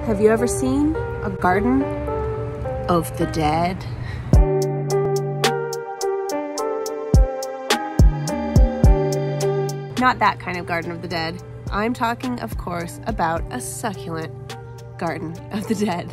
Have you ever seen a garden of the dead? Not that kind of garden of the dead. I'm talking, of course, about a succulent garden of the dead.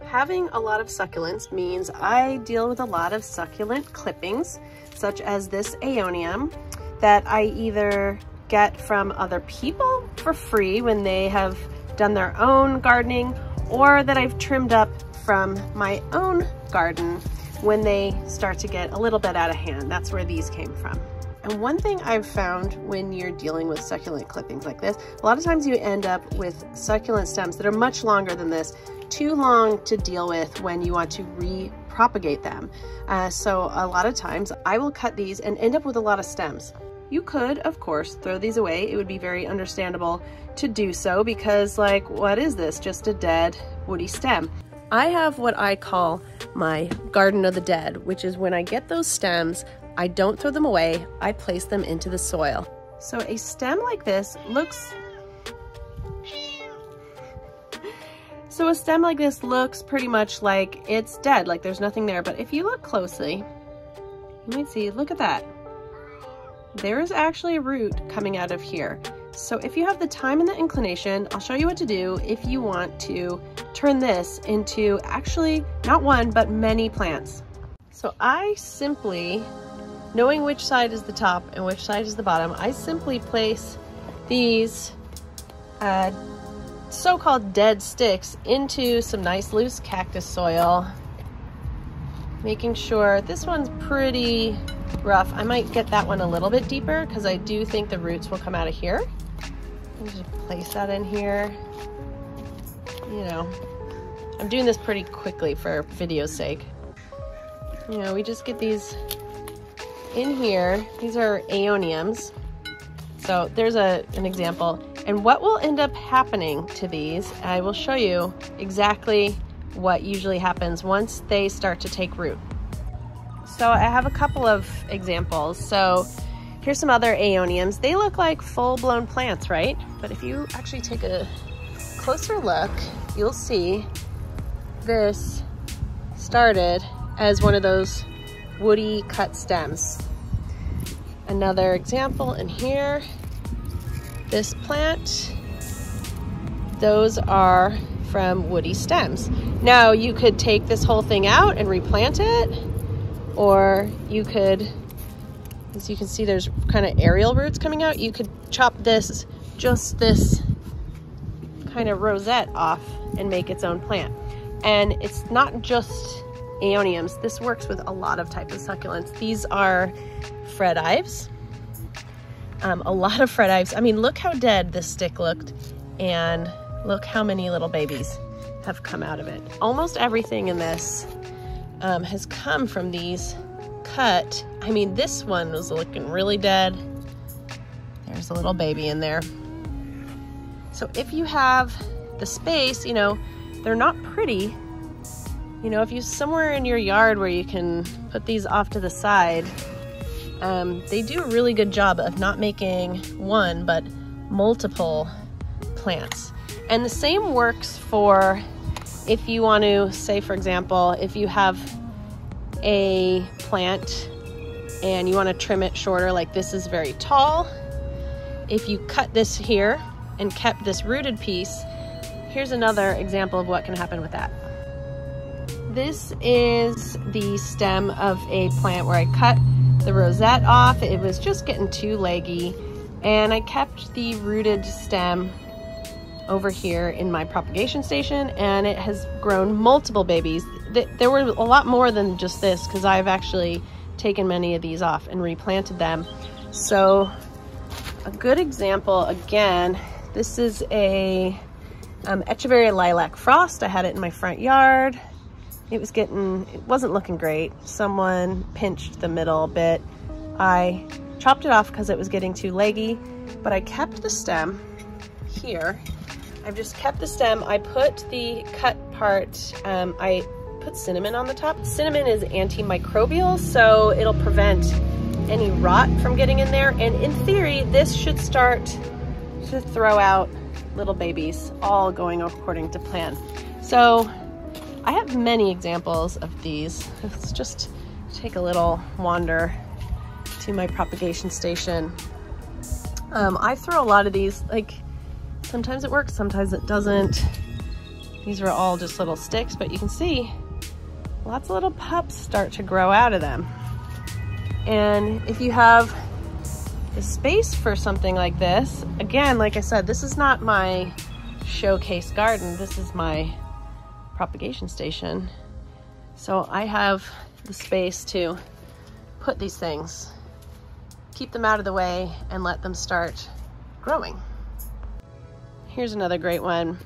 Having a lot of succulents means I deal with a lot of succulent clippings, such as this aeonium that I either get from other people for free when they have done their own gardening, or that I've trimmed up from my own garden when they start to get a little bit out of hand. That's where these came from. And one thing I've found when you're dealing with succulent clippings like this, a lot of times you end up with succulent stems that are much longer than this, too long to deal with when you want to re-propagate them. So a lot of times I will cut these and end up with a lot of stems. You could, of course, throw these away. It would be very understandable to do so because, like, what is this? Just a dead woody stem. I have what I call my garden of the dead, which is when I get those stems, I don't throw them away, I place them into the soil. So a stem like this looks pretty much like it's dead, like there's nothing there. But if you look closely, you might see, look at that. There is actually a root coming out of here. So if you have the time and the inclination, I'll show you what to do if you want to turn this into actually not one, but many plants. So I simply, knowing which side is the top and which side is the bottom, I simply place these so-called dead sticks into some nice loose cactus soil, making sure this one's pretty rough. I might get that one a little bit deeper because I do think the roots will come out of here. Just place that in here. You know, I'm doing this pretty quickly for video's sake. You know, we just get these in here. These are aeoniums. So there's an example. And what will end up happening to these, I will show you exactly what usually happens once they start to take root. So I have a couple of examples. So here's some other aeoniums. They look like full-blown plants, right? But if you actually take a closer look, you'll see this started as one of those woody cut stems. Another example in here, this plant, those are from woody stems. Now you could take this whole thing out and replant it, or you could, as you can see, there's kind of aerial roots coming out. You could chop this, just this kind of rosette off and make its own plant. And it's not just aeoniums. This works with a lot of types of succulents. These are fredives. A lot of fredives. I mean, look how dead this stick looked, and look how many little babies have come out of it. Almost everything in this has come from these cut. I mean, this one was looking really dead. There's a little baby in there. So if you have the space, you know, they're not pretty. You know, if you somewhere in your yard where you can put these off to the side, they do a really good job of not making one, but multiple plants. And the same works for if you want to, say, for example, if you have a plant and you want to trim it shorter, like this is very tall. If you cut this here and kept this rooted piece, here's another example of what can happen with that. This is the stem of a plant where I cut the rosette off. It was just getting too leggy, and I kept the rooted stem over here in my propagation station, and it has grown multiple babies. There were a lot more than just this because I've actually taken many of these off and replanted them. So a good example, again, this is a Echeveria lilac frost. I had it in my front yard. It wasn't looking great. Someone pinched the middle a bit. I chopped it off because it was getting too leggy, but I kept the stem here. I've just kept the stem. I put the cut part, I put put cinnamon on the top. Cinnamon is antimicrobial, so it'll prevent any rot from getting in there. And in theory, this should start to throw out little babies, all going according to plan. So I have many examples of these. Let's just take a little wander to my propagation station. I throw a lot of these, like sometimes it works, sometimes it doesn't. These are all just little sticks, but you can see lots of little pups start to grow out of them. And if you have the space for something like this, again, like I said, this is not my showcase garden. This is my propagation station. So I have the space to put these things, keep them out of the way, and let them start growing. Here's another great one.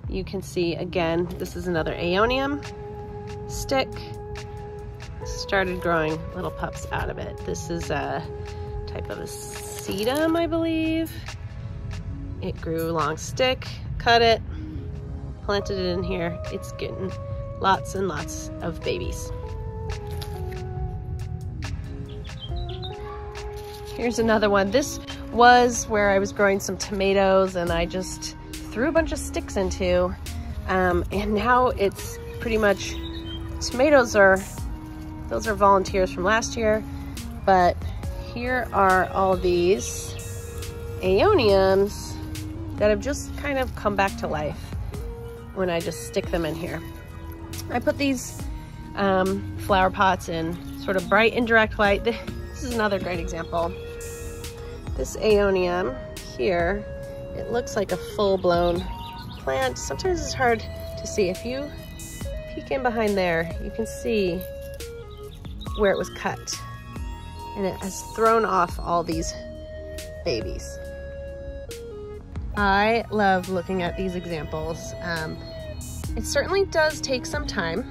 You can see, again, this is another aeonium stick. Started growing little pups out of it. This is a type of a sedum, I believe. It grew a long stick, cut it, planted it in here. It's getting lots and lots of babies. Here's another one. This was where I was growing some tomatoes and I just threw a bunch of sticks into, and now it's pretty much, tomatoes are, those are volunteers from last year, but here are all these aeoniums that have just kind of come back to life when I just stick them in here. I put these flower pots in sort of bright indirect light. This is another great example. This aeonium here, it looks like a full-blown plant. Sometimes it's hard to see. If you peek in behind there, you can see where it was cut. And it has thrown off all these babies. I love looking at these examples. It certainly does take some time.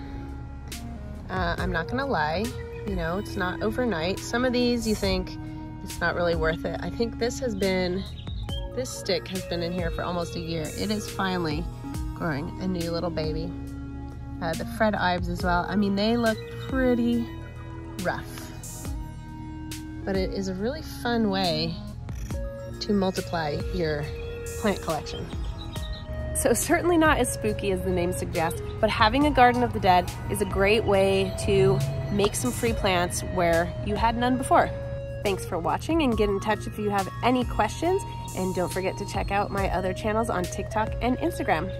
I'm not gonna lie, you know, it's not overnight. Some of these you think it's not really worth it. I think this has been, this stick has been in here for almost a year. It is finally growing a new little baby. The Fred Ives as well. I mean, they look pretty rough, but it is a really fun way to multiply your plant collection. So certainly not as spooky as the name suggests, but having a garden of the dead is a great way to make some free plants where you had none before. Thanks for watching, and get in touch if you have any questions, and don't forget to check out my other channels on TikTok and Instagram.